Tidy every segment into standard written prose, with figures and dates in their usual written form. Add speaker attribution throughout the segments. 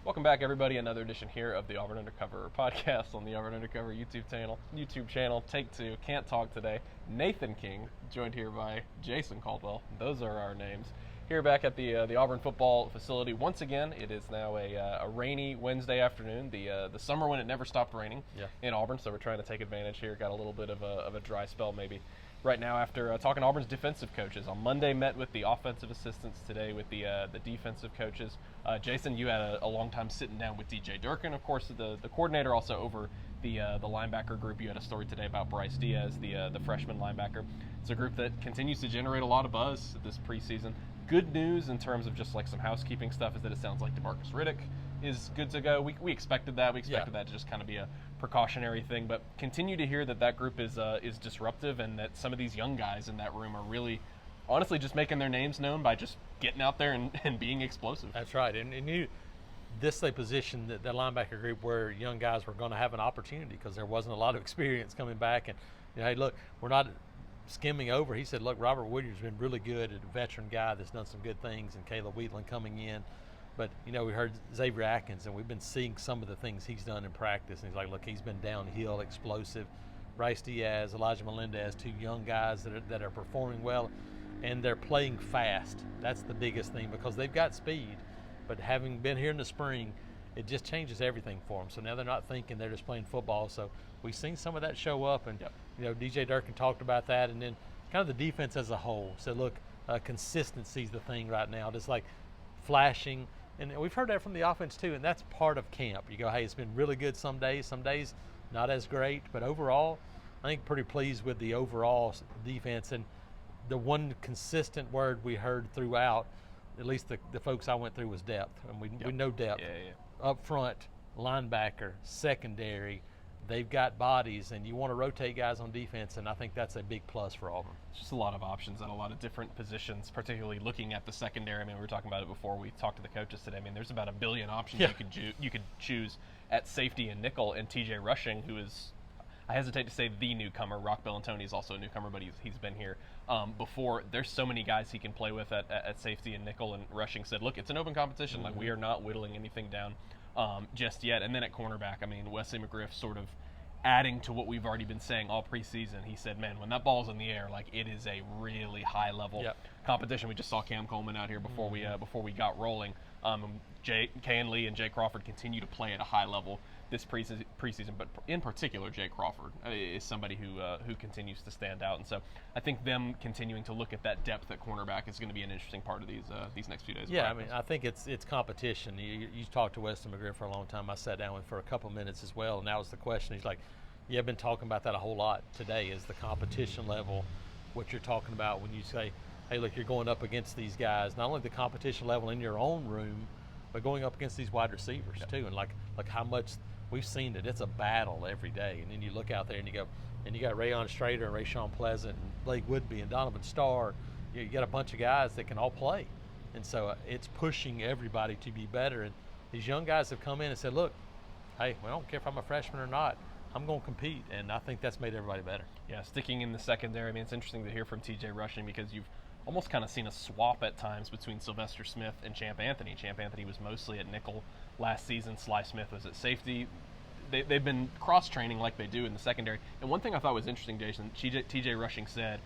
Speaker 1: Welcome back, everybody. Another edition here of the Auburn Undercover podcast on the Auburn Undercover YouTube channel. Take two. Can't talk today. Nathan King, joined here by Jason Caldwell. Those are our names. Here back at the Auburn football facility once again. It is now a rainy Wednesday afternoon. The summer when it never stopped raining in Auburn, so we're trying to take advantage here. Got a little bit of a dry spell maybe right now after talking to Auburn's defensive coaches. On Monday, met with the offensive assistants. Today with the defensive coaches. Jason, you had a long time sitting down with DJ Durkin, of course, the coordinator, also over the linebacker group. You had a story today about Bryce Diaz, the freshman linebacker. It's a group that continues to generate a lot of buzz this preseason. Good news in terms of just like some housekeeping stuff is that it sounds like DeMarcus Riddick is good to go. We expected that. We expected that to just kind of be a precautionary thing, but continue to hear that group is disruptive, and that some of these young guys in that room are really, honestly, just making their names known by just getting out there and being explosive.
Speaker 2: That's right. And they positioned the linebacker group where young guys were going to have an opportunity because there wasn't a lot of experience coming back. And, hey, look, we're not skimming over. He said, look, Robert Woodyard's been really good, a veteran guy that's done some good things, and Caleb Wheatland coming in. But, we heard Xavier Atkins, and we've been seeing some of the things he's done in practice. And he's like, look, he's been downhill, explosive. Bryce Diaz, Elijah Melendez, two young guys that are performing well, and they're playing fast. That's the biggest thing because they've got speed. But having been here in the spring, it just changes everything for them. So now they're not thinking they're just playing football. So we've seen some of that show up, and DJ Durkin talked about that, and then kind of the defense as a whole said, look, consistency is the thing right now, just like flashing. And we've heard that from the offense too, and that's part of camp. You go, hey, it's been really good some days not as great, but overall, I think pretty pleased with the overall defense. And the one consistent word we heard throughout, at least the folks I went through, was depth. And we know depth. Up front, linebacker, secondary, they've got bodies, and you want to rotate guys on defense, and I think that's a big plus for Auburn.
Speaker 1: It's just a lot of options at a lot of different positions, particularly looking at the secondary. I mean, we were talking about it before we talked to the coaches today. I mean, there's about a billion options you could choose at safety and nickel, and TJ Rushing, who is, I hesitate to say the newcomer. Rock Bellantoni is also a newcomer, but he's been here before. There's so many guys he can play with at safety and nickel, and Rushing said, look, it's an open competition. Like, we are not whittling anything down just yet. And then at cornerback, I mean, Wesley McGriff sort of adding to what we've already been saying all preseason. He said, man, when that ball's in the air, like, it is a really high level competition. We just saw Cam Coleman out here before we got rolling. Kayan Lee and Jay Crawford continue to play at a high level this preseason, but in particular, Jay Crawford is somebody who continues to stand out. And so I think them continuing to look at that depth at cornerback is going to be an interesting part of these next few days.
Speaker 2: Yeah, I mean, I think it's competition. You talked to Wesley McGriff for a long time. I sat down with him for a couple minutes as well, and that was the question. He's like, I've been talking about that a whole lot today, is the competition level, what you're talking about when you say, hey, look, you're going up against these guys, not only the competition level in your own room, but going up against these wide receivers too. And like how much we've seen it, it's a battle every day. And then you look out there and you go, and you got Rayon Strader and Rayshawn Pleasant and Blake Woodby and Donovan Starr. You got a bunch of guys that can all play. And so it's pushing everybody to be better. And these young guys have come in and said, look, hey, I don't care if I'm a freshman or not, I'm going to compete. And I think that's made everybody better.
Speaker 1: Yeah, sticking in the secondary, I mean, it's interesting to hear from TJ Rushing because you've almost kind of seen a swap at times between Sylvester Smith and Champ Anthony. Champ Anthony was mostly at nickel last season. Sly Smith was at safety. They've been cross-training like they do in the secondary. And one thing I thought was interesting, Jason, TJ Rushing said,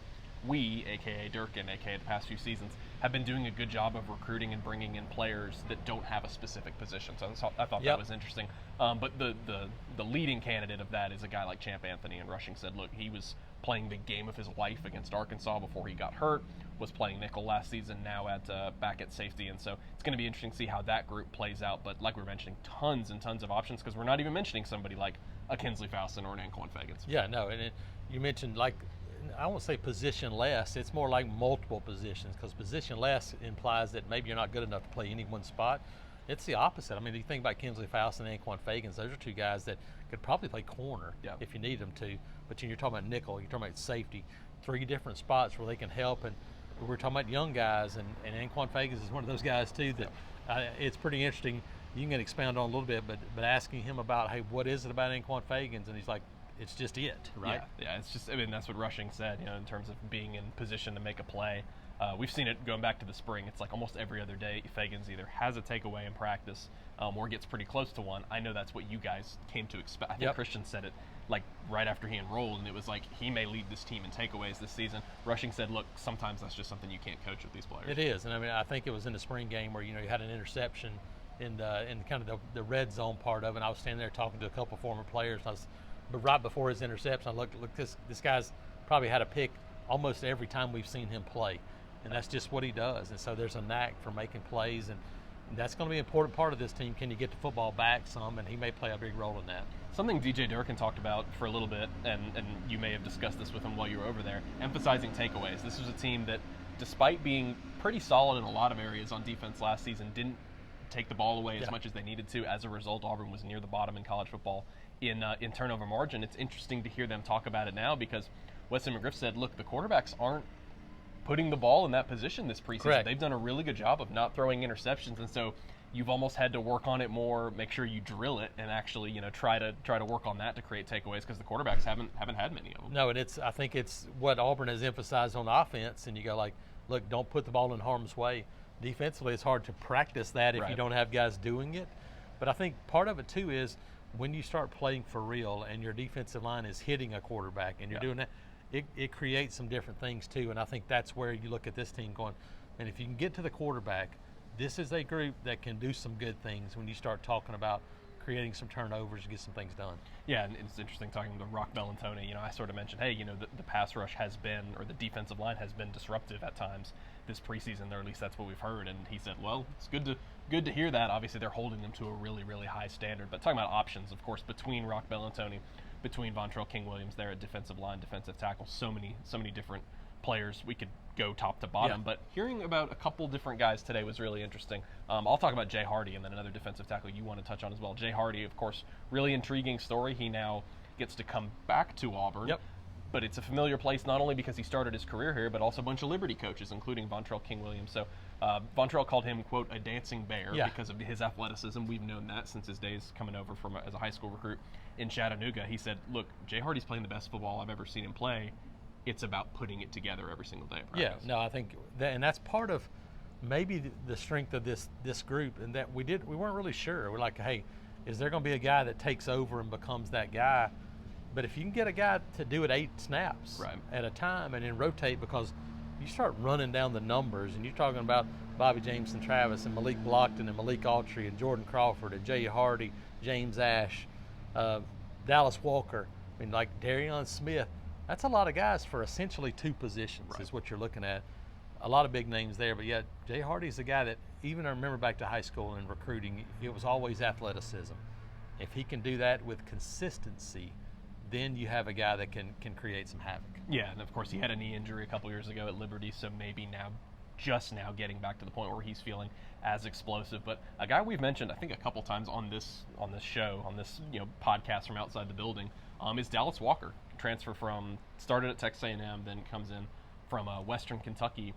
Speaker 1: we, a.k.a. Durkin, a.k.a. the past few seasons, have been doing a good job of recruiting and bringing in players that don't have a specific position. So I thought that was interesting. But the leading candidate of that is a guy like Champ Anthony, and Rushing said, look, he was playing the game of his life against Arkansas before he got hurt, was playing nickel last season, now back at safety. And so it's going to be interesting to see how that group plays out. But like we were mentioning, tons and tons of options, because we're not even mentioning somebody like a Kinsley Faustin or an Anquan Fagans.
Speaker 2: Yeah, no, and you mentioned, like, I won't say position less, it's more like multiple positions, because position less implies that maybe you're not good enough to play any one spot. It's the opposite. I mean, you think about Kinsley Faustin and Anquan Fagans, those are two guys that could probably play corner if you need them to. But you're talking about nickel, you're talking about safety, three different spots where they can help. And we're talking about young guys, and Anquan Fagans is one of those guys too that it's pretty interesting. You can expound on a little bit, but asking him about, hey, what is it about Anquan Fagans? And he's like, it's just it, right?
Speaker 1: Yeah, it's just, I mean, that's what Rushing said, in terms of being in position to make a play. we've seen it going back to the spring. It's like almost every other day, Fagans either has a takeaway in practice or gets pretty close to one. I know that's what you guys came to expect. I think Christian said it like right after he enrolled, and it was like he may lead this team in takeaways this season. Rushing said, look, sometimes that's just something you can't coach with these players.
Speaker 2: It is, and I mean, I think it was in the spring game where, you know, you had an interception in kind of the red zone part of it. And I was standing there talking to a couple former players, and but right before his interception, I looked, this guy's probably had a pick almost every time we've seen him play, and that's just what he does. And so there's a knack for making plays, and that's going to be an important part of this team. Can you get the football back some? And he may play a big role in that.
Speaker 1: Something DJ Durkin talked about for a little bit, and you may have discussed this with him while you were over there, emphasizing takeaways. This was a team that, despite being pretty solid in a lot of areas on defense last season, didn't take the ball away as much as they needed to. As a result, Auburn was near the bottom in college football in turnover margin. It's interesting to hear them talk about it now because Wesley McGriff said, look, the quarterbacks aren't putting the ball in that position this preseason.
Speaker 2: Correct.
Speaker 1: They've done a really good job of not throwing interceptions, and so you've almost had to work on it more, make sure you drill it, and actually, you know, try to work on that to create takeaways because the quarterbacks haven't had many of them.
Speaker 2: No, and I think it's what Auburn has emphasized on offense, and you go like, look, don't put the ball in harm's way. Defensively, it's hard to practice that if you don't have guys doing it. But I think part of it too is when you start playing for real and your defensive line is hitting a quarterback and you're doing that, it creates some different things too. And I think that's where you look at this team going, and if you can get to the quarterback, this is a group that can do some good things when you start talking about creating some turnovers and get some things done.
Speaker 1: Yeah, and it's interesting talking to Rock Bellantoni. You know, I sort of mentioned, hey, you know, the pass rush has been, or the defensive line has been disruptive at times this preseason, or at least that's what we've heard. And he said, well, it's good to hear that. Obviously, they're holding them to a really, really high standard. But talking about options, of course, between Rock Bellantoni, between Vontrell King-Williams there at defensive line, defensive tackle, so many different players. We could go top to bottom, but hearing about a couple different guys today was really interesting. I'll talk about Jay Hardy and then another defensive tackle you want to touch on as well. Jay Hardy, of course, really intriguing story. He now gets to come back to Auburn, but it's a familiar place not only because he started his career here, but also a bunch of Liberty coaches, including Vontrell King-Williams. So Vontrell called him, quote, a dancing bear because of his athleticism. We've known that since his days coming over from as a high school recruit in Chattanooga. He said, look, Jay Hardy's playing the best football I've ever seen him play. It's about putting it together every single day.
Speaker 2: Yeah, no, I think that, and that's part of maybe the strength of this group, and that we weren't really sure. We're like, hey, is there going to be a guy that takes over and becomes that guy? But if you can get a guy to do it 8 snaps at a time and then rotate, because you start running down the numbers, and you're talking about Bobby Jameson Travis and Malik Blockton and Malik Autry and Jordan Crawford and Jay Hardy, James Ash, Dallas Walker, I mean, like Darion Smith. That's a lot of guys for essentially 2 positions is what you're looking at. A lot of big names there, but yet Jay Hardy's the guy that, even I remember back to high school and recruiting, it was always athleticism. If he can do that with consistency, then you have a guy that can create some havoc.
Speaker 1: Yeah, and of course he had a knee injury a couple years ago at Liberty, so maybe just now getting back to the point where he's feeling as explosive. But a guy we've mentioned, I think, a couple times on this show, on this podcast from outside the building, is Dallas Walker. Started at Texas A&M, then comes in from Western Kentucky,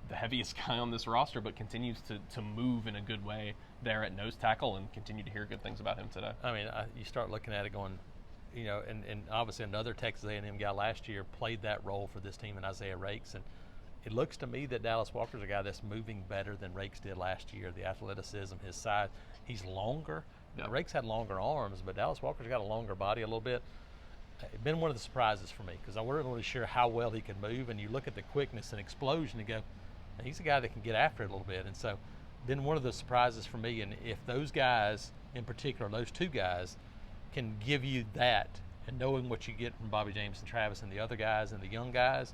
Speaker 1: the heaviest guy on this roster, but continues to move in a good way there at nose tackle, and continue to hear good things about him today.
Speaker 2: I mean, you start looking at it going, and obviously another Texas A&M guy last year played that role for this team in Isaiah Rakes, and it looks to me that Dallas Walker's a guy that's moving better than Rakes did last year. The athleticism, his size, he's longer. Now, Rakes had longer arms, but Dallas Walker's got a longer body a little bit. It's been one of the surprises for me because I wasn't really sure how well he could move, and you look at the quickness and explosion and go, he's a guy that can get after it a little bit. And so been one of the surprises for me, and if those guys in particular, those 2 guys, can give you that, and knowing what you get from Bobby James and Travis and the other guys and the young guys,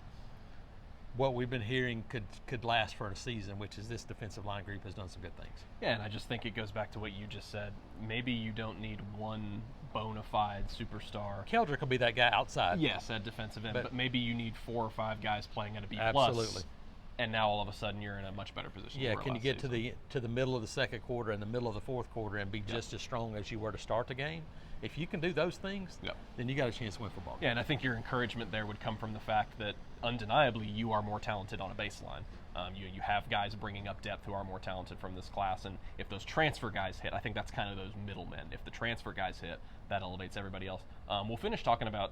Speaker 2: what we've been hearing could last for a season, which is this defensive line group has done some good things.
Speaker 1: Yeah, and I just think it goes back to what you just said. Maybe you don't need one bona fide superstar.
Speaker 2: Keldrick will be that guy outside.
Speaker 1: Yes, at defensive end, but maybe you need 4 or 5 guys playing at a B+.
Speaker 2: Absolutely.
Speaker 1: And now all of a sudden you're in a much better position.
Speaker 2: Yeah, can you get to the middle of the second quarter and the middle of the fourth quarter and be just as strong as you were to start the game? If you can do those things, then you got a chance to win football.
Speaker 1: Yeah, and I think your encouragement there would come from the fact that undeniably you are more talented on a baseline. You have guys bringing up depth who are more talented from this class, and if those transfer guys hit, I think that's kind of those middlemen. If the transfer guys hit, that elevates everybody else. We'll finish talking about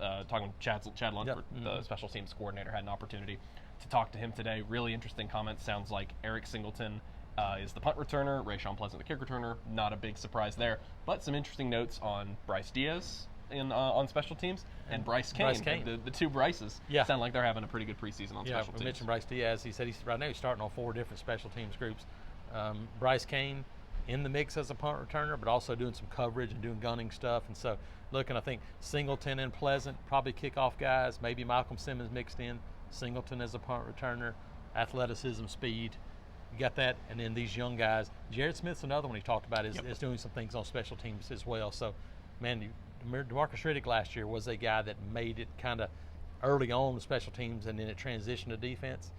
Speaker 1: Chad Lunsford, the special teams coordinator. Had an opportunity to talk to him today. Really interesting comments. Sounds like Eric Singleton is the punt returner, Rayshon Pleasant the kick returner. Not a big surprise there, but some interesting notes on Bryce Diaz on special teams and Bryce Kane. The two Bryces sound like they're having a pretty good preseason on special teams.
Speaker 2: We mentioned Bryce Diaz. He said right now he's starting on 4 different special teams groups. Bryce Kane in the mix as a punt returner, but also doing some coverage and doing gunning stuff. And so, look, and I think Singleton and Pleasant probably kickoff guys. Maybe Malcolm Simmons mixed in. Singleton as a punt returner, athleticism, speed. You got that, and then these young guys. Jared Smith's another one he talked about is doing some things on special teams as well. So, man, DeMarcus Riddick last year was a guy that made it kind of early on the special teams, and then it transitioned to defense.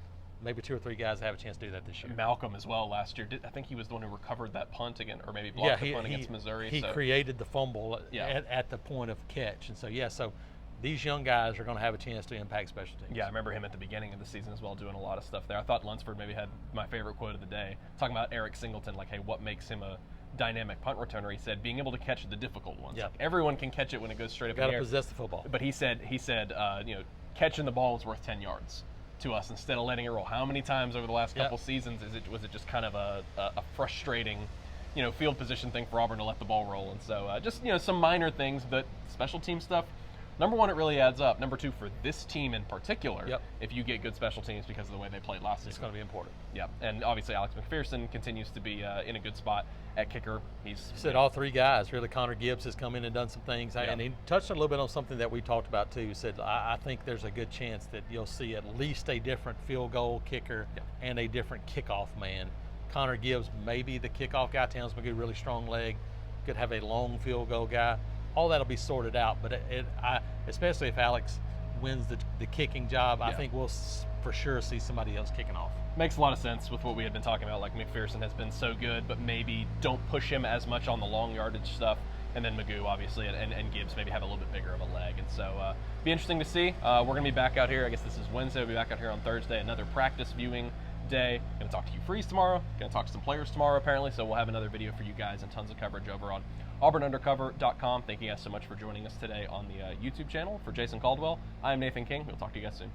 Speaker 2: Maybe 2 or 3 guys have a chance to do that this year.
Speaker 1: Malcolm as well last year. I think he was the one who recovered that punt again, or maybe blocked the punt against Missouri.
Speaker 2: He created the fumble at the point of catch. And so these young guys are going to have a chance to impact special teams.
Speaker 1: Yeah, I remember him at the beginning of the season as well, doing a lot of stuff there. I thought Lunsford maybe had my favorite quote of the day, talking about Eric Singleton, like, hey, what makes him a dynamic punt returner? He said being able to catch the difficult ones. Like, everyone can catch it when it goes straight up in the air.
Speaker 2: Got to possess the football.
Speaker 1: But he said catching the ball is worth 10 yards to us instead of letting it roll. How many times over the last couple seasons was it just kind of a frustrating, field position thing for Auburn to let the ball roll? And so just some minor things, but special team stuff. Number 1, it really adds up. Number 2, for this team in particular, if you get good special teams because of the way they played last season,
Speaker 2: it's going to be important.
Speaker 1: Yeah, and obviously Alex McPherson continues to be in a good spot at kicker. He
Speaker 2: said all 3 guys. Really, Connor Gibbs has come in and done some things, and he touched a little bit on something that we talked about too. He said, I think there's a good chance that you'll see at least a different field goal kicker and a different kickoff man. Connor Gibbs may be the kickoff guy. Towns McGee, really strong leg, could have a long field goal guy. All that'll be sorted out, but especially if Alex wins the kicking job, I think we'll for sure see somebody else kicking off.
Speaker 1: Makes a lot of sense with what we had been talking about. Like, McPherson has been so good, but maybe don't push him as much on the long yardage stuff. And then Magoo, obviously, and Gibbs maybe have a little bit bigger of a leg. And so be interesting to see. We're going to be back out here. I guess this is Wednesday. We'll be back out here on Thursday. Another practice viewing day. Going to talk to Hugh Freeze tomorrow. Going to talk to some players tomorrow, apparently. So we'll have another video for you guys and tons of coverage over on auburnundercover.com. Thank you guys so much for joining us today on the YouTube channel. For Jason Caldwell, I am Nathan King. We'll talk to you guys soon.